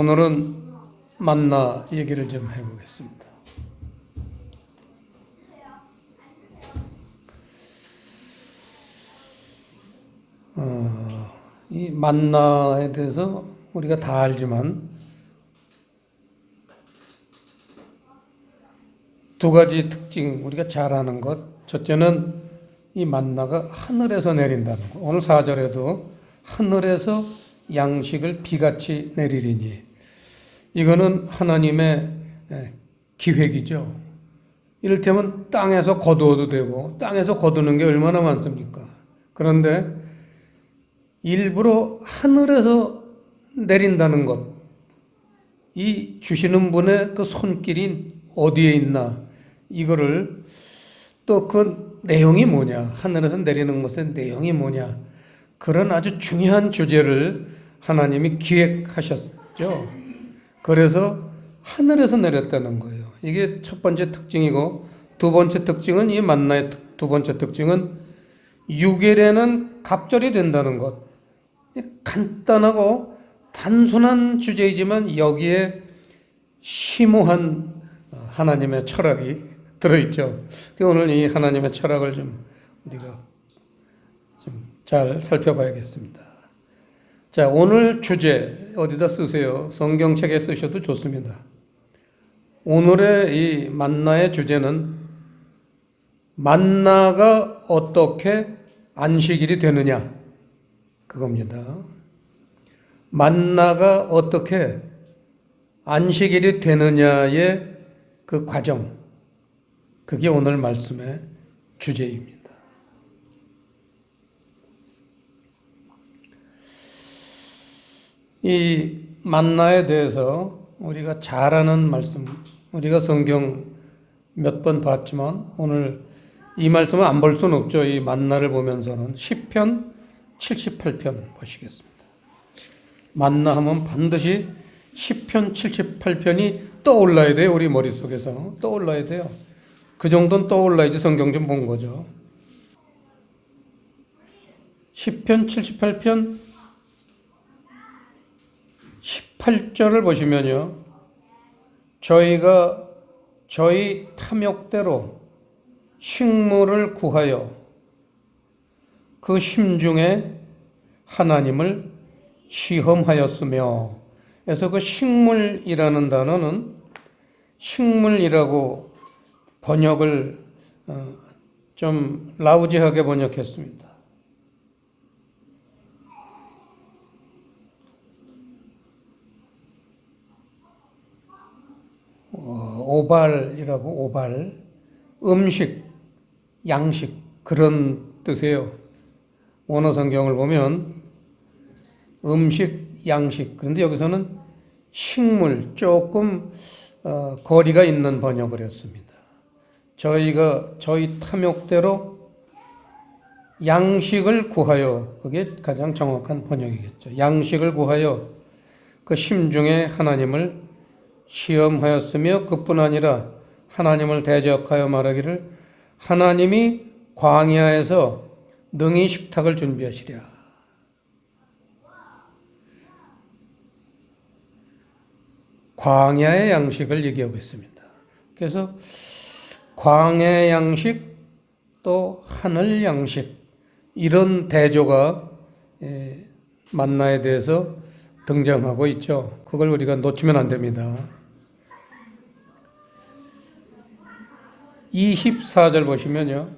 오늘은 만나 얘기를 좀 해보겠습니다. 이 만나에 대해서 우리가 다 알지만 두 가지 특징 우리가 잘 아는 것. 첫째는 이 만나가 하늘에서 내린다는 것. 오늘 4절에도 하늘에서 양식을 비같이 내리리니, 이거는 하나님의 기획이죠. 이를테면 땅에서 거두어도 되고 땅에서 거두는 게 얼마나 많습니까? 그런데 일부러 하늘에서 내린다는 것, 이 주시는 분의 그 손길이 어디에 있나, 이거를 또 그 내용이 뭐냐, 하늘에서 내리는 것의 내용이 뭐냐, 그런 아주 중요한 주제를 하나님이 기획하셨죠. 그래서 하늘에서 내렸다는 거예요. 이게 첫 번째 특징이고, 두 번째 특징은, 이 만나의 두 번째 특징은 유겔에는 갑절이 된다는 것. 간단하고 단순한 주제이지만 여기에 심오한 하나님의 철학이 들어있죠. 오늘 이 하나님의 철학을 좀 우리가 좀 잘 살펴봐야겠습니다. 자, 오늘 주제 어디다 쓰세요? 성경책에 쓰셔도 좋습니다. 오늘의 이 만나의 주제는 만나가 어떻게 안식일이 되느냐, 그겁니다. 만나가 어떻게 안식일이 되느냐의 그 과정, 그게 오늘 말씀의 주제입니다. 이 만나에 대해서 우리가 잘 아는 말씀, 우리가 성경 몇 번 봤지만 오늘 이 말씀을 안 볼 수는 없죠. 이 만나를 보면서는 시편 78편 보시겠습니다. 만나 하면 반드시 시편 78편이 떠올라야 돼요. 우리 머릿속에서 떠올라야 돼요. 그 정도는 떠올라야지 성경 좀 본 거죠. 시편 78편 18절을 보시면요, 저희가 저희 탐욕대로 식물을 구하여 그 심중에 하나님을 시험하였으며, 그래서 그 식물이라는 단어는 식물이라고 번역을 좀 라우지하게 번역했습니다. 오발이라고, 오발, 음식, 양식, 그런 뜻이에요. 원어 성경을 보면 음식, 양식, 그런데 여기서는 식물, 조금 거리가 있는 번역을 했습니다. 저희가 저희 탐욕대로 양식을 구하여, 그게 가장 정확한 번역이겠죠. 양식을 구하여 그 심중에 하나님을 시험하였으며, 그뿐 아니라 하나님을 대적하여 말하기를 하나님이 광야에서 능히 식탁을 준비하시랴. 광야의 양식을 얘기하고 있습니다. 그래서 광야의 양식, 또 하늘 양식, 이런 대조가 만나에 대해서 등장하고 있죠. 그걸 우리가 놓치면 안 됩니다. 24절 보시면요,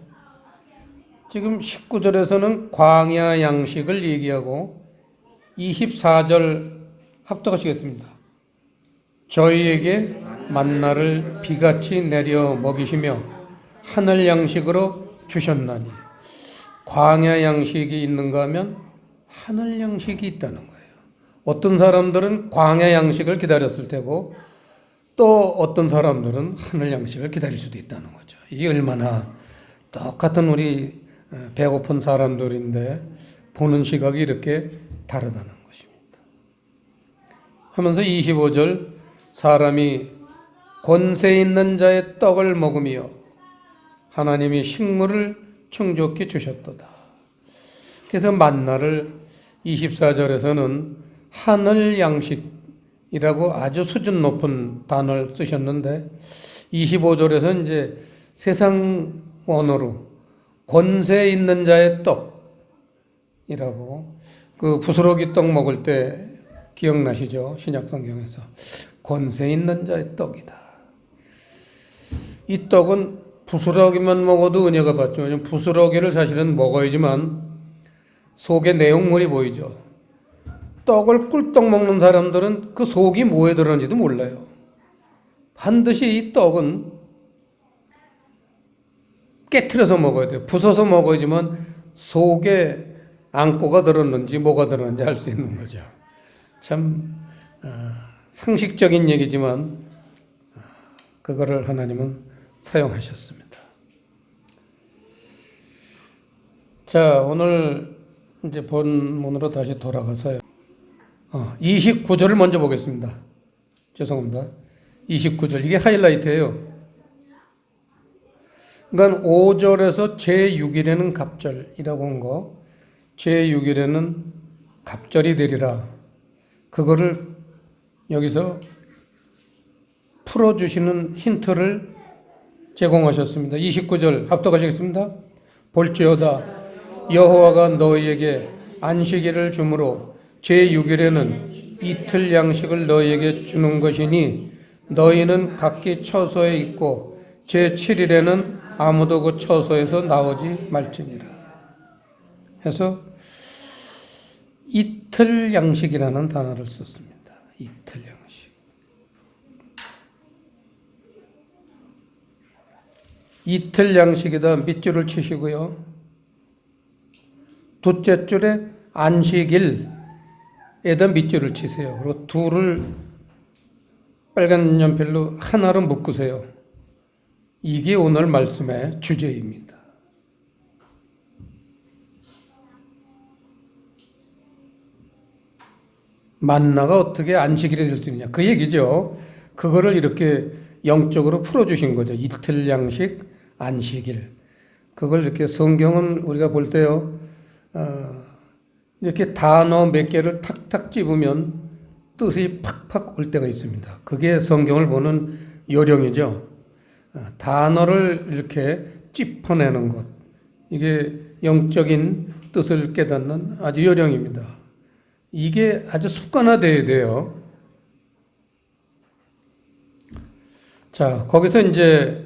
지금 19절에서는 광야 양식을 얘기하고 24절 합독하시겠습니다. 저희에게 만나를 비같이 내려 먹이시며 하늘 양식으로 주셨나니, 광야 양식이 있는가 하면 하늘 양식이 있다는 거예요. 어떤 사람들은 광야 양식을 기다렸을 테고, 또 어떤 사람들은 하늘 양식을 기다릴 수도 있다는 거죠. 이게 얼마나 똑같은 우리 배고픈 사람들인데 보는 시각이 이렇게 다르다는 것입니다. 하면서 25절, 사람이 권세 있는 자의 떡을 먹으며 하나님이 식물을 충족히 주셨도다. 그래서 만나를 24절에서는 하늘 양식, 아주 수준 높은 단어를 쓰셨는데 25절에서 이제 세상 언어로 권세 있는 자의 떡이라고 그 부스러기 떡 먹을 때 기억나시죠? 신약 성경에서 권세 있는 자의 떡이다. 이 떡은 부스러기만 먹어도 은혜가 받죠. 왜냐하면 부스러기를 사실은 먹어야지만 속에 내용물이 보이죠. 떡을 꿀떡 먹는 사람들은 그 속이 뭐에 들었는지도 몰라요. 반드시 이 떡은 깨트려서 먹어야 돼요. 부숴서 먹어야지만 속에 앙꼬가 들었는지 뭐가 들었는지 알 수 있는 거죠. 참 상식적인 얘기지만 그거를 하나님은 사용하셨습니다. 자, 오늘 이제 본문으로 다시 돌아가서요. 29절을 먼저 보겠습니다. 죄송합니다. 29절. 이게 하이라이트예요. 그러니까 5절에서 제6일에는 갑절이라고 한 거, 제6일에는 갑절이 되리라. 그거를 여기서 풀어주시는 힌트를 제공하셨습니다. 29절 합독하시겠습니다. 볼지어다 여호와가 너희에게 안식일을 주므로 제6일에는 이틀 양식을 너희에게 주는 것이니 너희는 각기 처소에 있고 제7일에는 아무도 그 처소에서 나오지 말지니라. 해서 이틀 양식이라는 단어를 썼습니다. 이틀 양식. 이틀 양식에다 밑줄을 치시고요. 둘째 줄에 안식일에다 밑줄을 치세요. 그리고 둘을 빨간 연필로 하나로 묶으세요. 이게 오늘 말씀의 주제입니다. 만나가 어떻게 안식일이 될 수 있느냐 그 얘기죠. 그거를 이렇게 영적으로 풀어주신 거죠. 이틀 양식, 안식일. 그걸 이렇게 성경은 우리가 볼 때요, 이렇게 단어 몇 개를 탁탁 집으면 뜻이 팍팍 올 때가 있습니다. 그게 성경을 보는 요령이죠. 단어를 이렇게 짚어내는 것. 이게 영적인 뜻을 깨닫는 아주 요령입니다. 이게 아주 습관화되어야 돼요. 자, 거기서 이제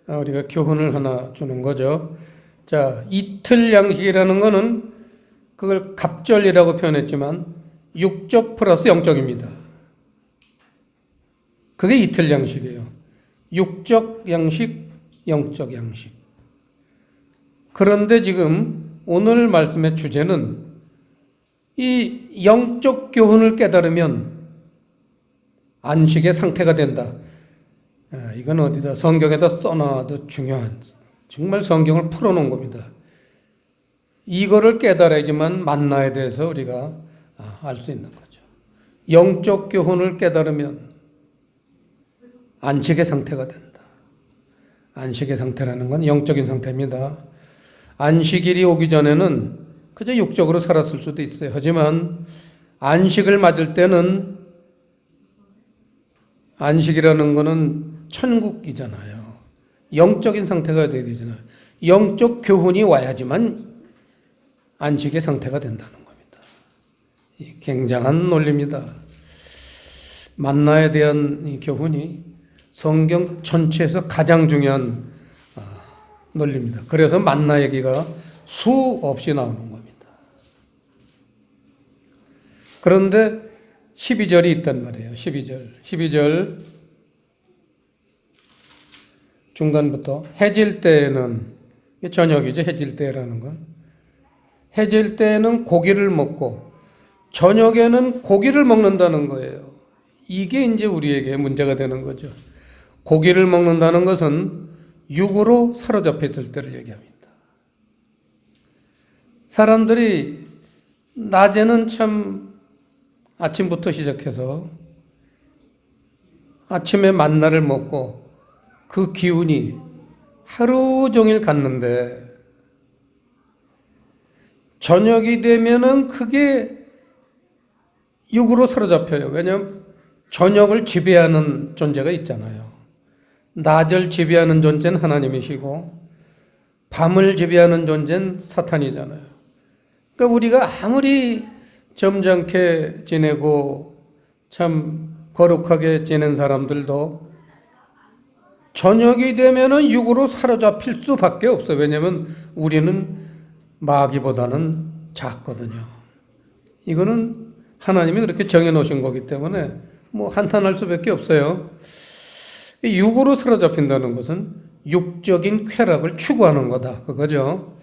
우리가 교훈을 하나 주는 거죠. 자, 이틀 양식이라는 거는 그걸 갑절이라고 표현했지만 육적 플러스 영적입니다. 그게 이틀 양식이에요. 육적 양식, 영적 양식. 그런데 지금 오늘 말씀의 주제는 이 영적 교훈을 깨달으면 안식의 상태가 된다. 이건 어디다 성경에다 써놔도 중요한, 정말 성경을 풀어놓은 겁니다. 이거를 깨달아야지만 만나에 대해서 우리가 알 수 있는 거죠. 영적 교훈을 깨달으면 안식의 상태가 된다. 안식의 상태라는 건 영적인 상태입니다. 안식일이 오기 전에는 그저 육적으로 살았을 수도 있어요. 하지만 안식을 맞을 때는 안식이라는 거는 천국이잖아요. 영적인 상태가 돼야 되잖아요. 영적 교훈이 와야지만 안식의 상태가 된다는 겁니다. 굉장한 논리입니다. 만나에 대한 이 교훈이 성경 전체에서 가장 중요한 논리입니다. 그래서 만나 얘기가 수없이 나오는 겁니다. 그런데 12절이 있단 말이에요. 12절 중간부터 해질 때에는, 저녁이죠. 해질 때라는 건. 해질 때에는 고기를 먹고 저녁에는 고기를 먹는다는 거예요. 이게 이제 우리에게 문제가 되는 거죠. 고기를 먹는다는 것은 육으로 사로잡혀 있을 때를 얘기합니다. 사람들이 낮에는 참 아침부터 시작해서 아침에 만나를 먹고 그 기운이 하루 종일 갔는데 저녁이 되면은 그게 육으로 사로잡혀요. 왜냐하면 저녁을 지배하는 존재가 있잖아요. 낮을 지배하는 존재는 하나님이시고 밤을 지배하는 존재는 사탄이잖아요. 그러니까 우리가 아무리 점잖게 지내고 참 거룩하게 지낸 사람들도 저녁이 되면은 육으로 사로잡힐 수밖에 없어요. 왜냐하면 우리는 마귀보다는 작거든요. 이거는 하나님이 그렇게 정해놓으신 거기 때문에 뭐 한탄할 수밖에 없어요. 육으로 사로잡힌다는 것은 육적인 쾌락을 추구하는 거다. 그거죠.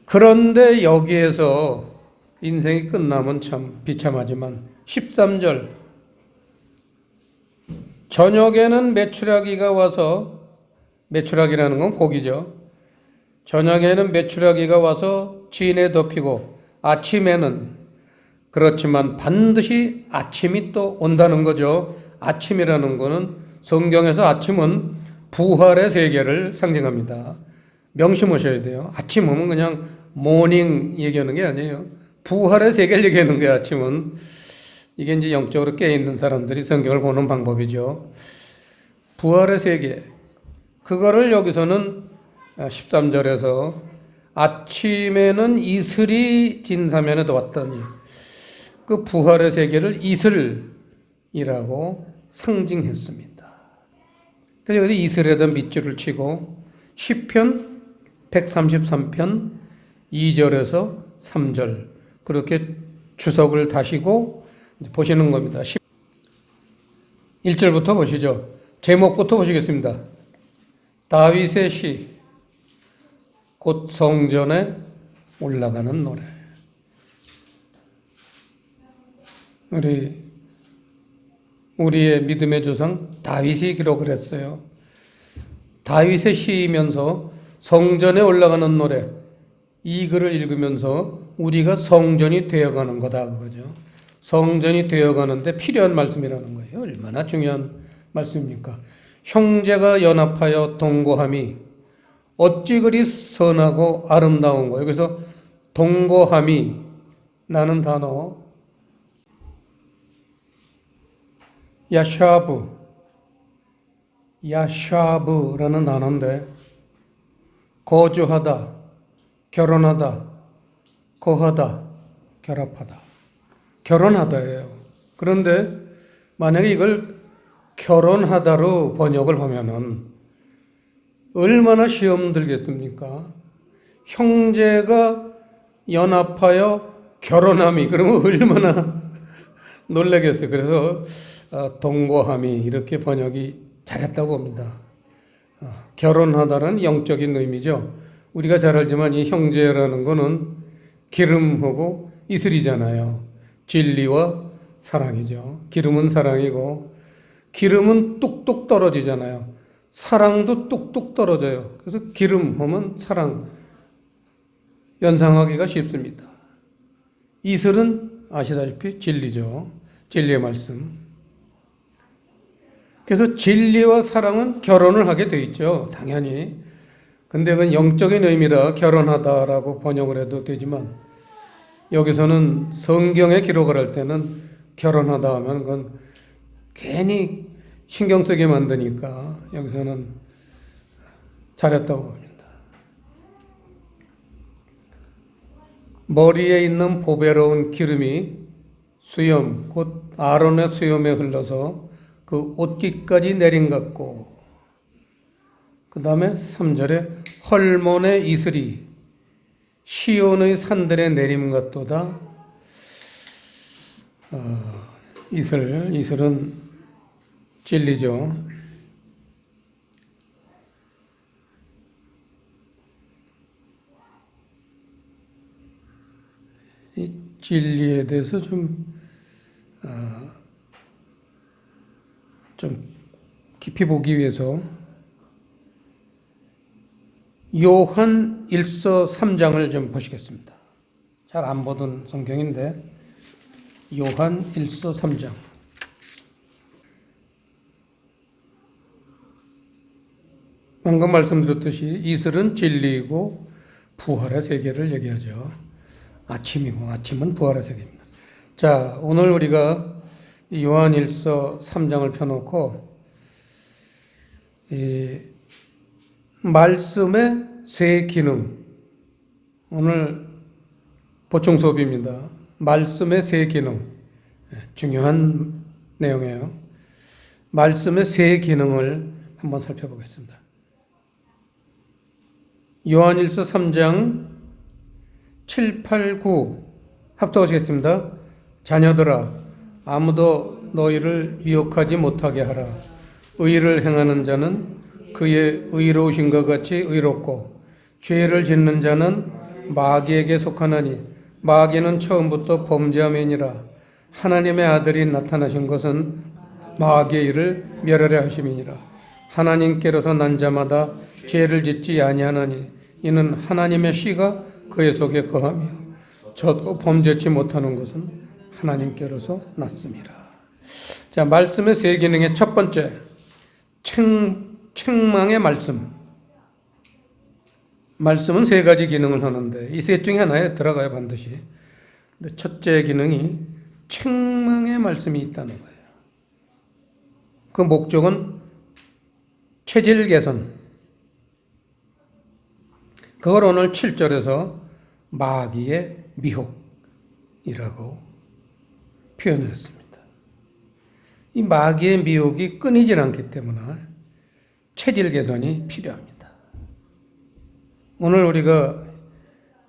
그런데 여기에서 인생이 끝나면 참 비참하지만 13절 저녁에는 메추라기가 와서 메추라기라는 건 고기죠. 저녁에는 메추라기가 와서 진에 덮이고 아침에는 그렇지만 반드시 아침이 또 온다는 거죠. 아침이라는 거는 성경에서 아침은 부활의 세계를 상징합니다. 명심하셔야 돼요. 아침 오면 그냥 모닝 얘기하는 게 아니에요. 부활의 세계를 얘기하는 거예요. 아침은. 이게 이제 영적으로 깨어있는 사람들이 성경을 보는 방법이죠. 부활의 세계. 그거를 여기서는 13절에서 아침에는 이슬이 진사면에도 왔더니 그 부활의 세계를 이슬이라고 상징했습니다. 그래서 여기 이슬에다 밑줄을 치고 시편 133편 2절에서 3절 그렇게 주석을 다시고 보시는 겁니다. 1절부터 보시죠. 제목부터 보시겠습니다. 다윗의 시, 곧 성전에 올라가는 노래. 우리의 믿음의 조상 다윗이 기록을 했어요. 다윗의 시이면서 성전에 올라가는 노래, 이 글을 읽으면서 우리가 성전이 되어가는 거다 그거죠. 성전이 되어가는데 필요한 말씀이라는 거예요. 얼마나 중요한 말씀입니까? 형제가 연합하여 동거함이 어찌 그리 선하고 아름다운 거예요. 그래서 동거함이 라는 단어 야샤브라는 단어인데 거주하다, 결혼하다, 거하다, 결합하다. 결혼하다예요. 그런데 만약에 이걸 결혼하다로 번역을 하면은 얼마나 시험 들겠습니까? 형제가 연합하여 결혼함이 그러면 얼마나 놀라겠어요. 그래서 동거함이 이렇게 번역이 잘했다고 봅니다. 결혼하다는 영적인 의미죠. 우리가 잘 알지만 이 형제라는 거는 기름하고 이슬이잖아요. 진리와 사랑이죠. 기름은 사랑이고 기름은 뚝뚝 떨어지잖아요. 사랑도 뚝뚝 떨어져요. 그래서 기름 하면 사랑 연상하기가 쉽습니다. 이슬은 아시다시피 진리죠. 진리의 말씀. 그래서 진리와 사랑은 결혼을 하게 돼 있죠. 당연히. 근데 그건 영적인 의미라 결혼하다라고 번역을 해도 되지만 여기서는 성경에 기록을 할 때는 결혼하다 하면 그건 괜히 신경 쓰게 만드니까 여기서는 잘했다고 봅니다. 머리에 있는 보배로운 기름이 수염, 곧 아론의 수염에 흘러서 그 옷깃까지 내린 것 같고 그 다음에 3절에 헐몬의 이슬이 시온의 산들에 내림 같도다. 이슬은 진리죠. 이 진리에 대해서 좀 깊이 보기 위해서 요한 1서 3장을 좀 보시겠습니다. 잘 안 보던 성경인데 요한 1서 3장. 방금 말씀드렸듯이 이슬은 진리이고 부활의 세계를 얘기하죠. 아침이고 아침은 부활의 세계입니다. 자, 오늘 우리가 요한일서 3장을 펴놓고 이 말씀의 세 기능, 오늘 보충 수업입니다. 말씀의 세 기능, 중요한 내용이에요. 말씀의 세 기능을 한번 살펴보겠습니다. 요한일서 3장 7, 8, 9 합독하시겠습니다. 자녀들아, 아무도 너희를 미혹하지 못하게 하라. 의를 행하는 자는 그의 의로우신 것 같이 의롭고, 죄를 짓는 자는 마귀에게 속하나니 마귀는 처음부터 범죄함이니라. 하나님의 아들이 나타나신 것은 마귀의 일을 멸하려 하심이니라. 하나님께로서 난 자마다 죄를 짓지 아니하나니 이는 하나님의 씨가 그의 속에 거하며 저도 범죄치 못하는 것은 하나님께로서 났습니다. 자, 말씀의 세 기능의 첫 번째, 책망의 말씀. 말씀은 세 가지 기능을 하는데 이 셋 중에 하나에 들어가야 반드시. 근데 첫째 기능이 책망의 말씀이 있다는 거예요. 그 목적은 체질 개선. 그걸 오늘 7절에서 마귀의 미혹이라고 표현을 했습니다. 이 마귀의 미혹이 끊이질 않기 때문에 체질 개선이 필요합니다. 오늘 우리가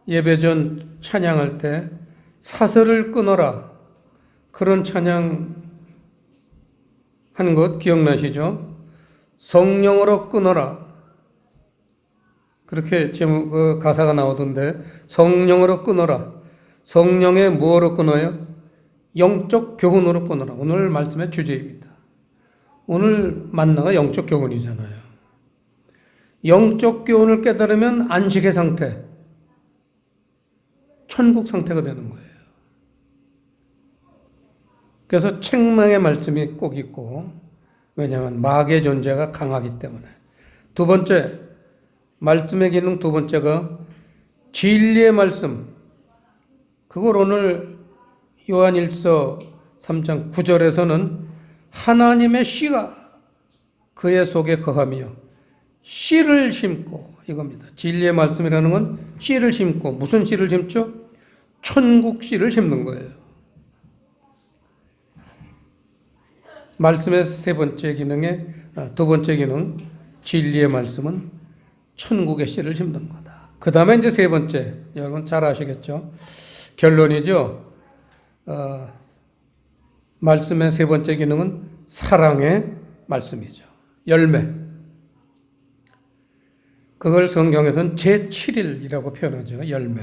예배 전 찬양할 때 사슬을 끊어라, 그런 찬양 한 것 기억나시죠? 성령으로 끊어라, 그렇게 제목 가사가 나오던데, 성령으로 끊어라. 성령의 무엇으로 끊어요? 영적 교훈으로 끊어라. 오늘 말씀의 주제입니다. 오늘 만나가 영적 교훈이잖아요. 영적 교훈을 깨달으면 안식의 상태, 천국 상태가 되는 거예요. 그래서 책망의 말씀이 꼭 있고, 왜냐하면 마귀의 존재가 강하기 때문에. 두 번째, 말씀의 기능 두 번째가 진리의 말씀. 그걸 오늘 요한일서 3장 9절에서는 하나님의 씨가 그의 속에 거하며 씨를 심고, 이겁니다. 진리의 말씀이라는 건 씨를 심고, 무슨 씨를 심죠? 천국 씨를 심는 거예요. 말씀의 세 번째 두 번째 기능, 진리의 말씀은 천국의 씨를 심는 거다. 그 다음에 이제 세 번째, 여러분 잘 아시겠죠? 결론이죠. 말씀의 세 번째 기능은 사랑의 말씀이죠. 열매. 그걸 성경에서는 제7일이라고 표현하죠. 열매.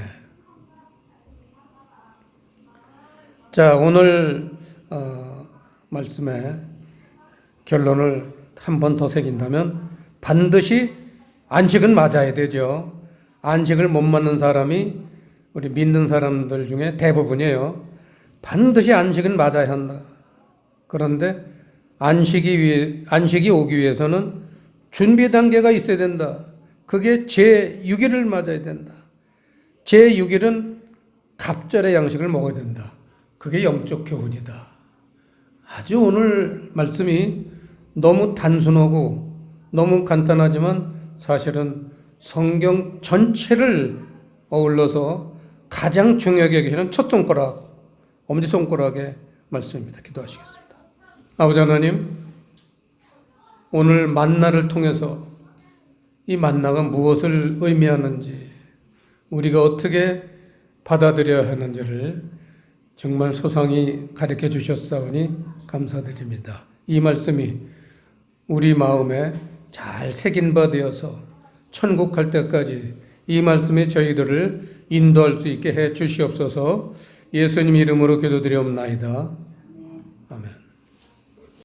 자, 오늘 말씀의 결론을 한 번 더 새긴다면 반드시 안식은 맞아야 되죠. 안식을 못 맞는 사람이 우리 믿는 사람들 중에 대부분이에요. 반드시 안식은 맞아야 한다. 그런데 안식이 오기 위해서는 준비 단계가 있어야 된다. 그게 제6일을 맞아야 된다. 제6일은 갑절의 양식을 먹어야 된다. 그게 영적 교훈이다. 아주 오늘 말씀이 너무 단순하고 너무 간단하지만 사실은 성경 전체를 어울러서 가장 중요하게 여기시는 첫 손가락, 엄지손가락의 말씀입니다. 기도하시겠습니다. 아버지 하나님, 오늘 만나를 통해서 이 만나가 무엇을 의미하는지, 우리가 어떻게 받아들여야 하는지를 정말 소상히 가르쳐 주셨사오니 감사드립니다. 이 말씀이 우리 마음에 잘 새긴 바 되어서 천국 갈 때까지 이 말씀이 저희들을 인도할 수 있게 해 주시옵소서. 예수님 이름으로 기도드리옵나이다.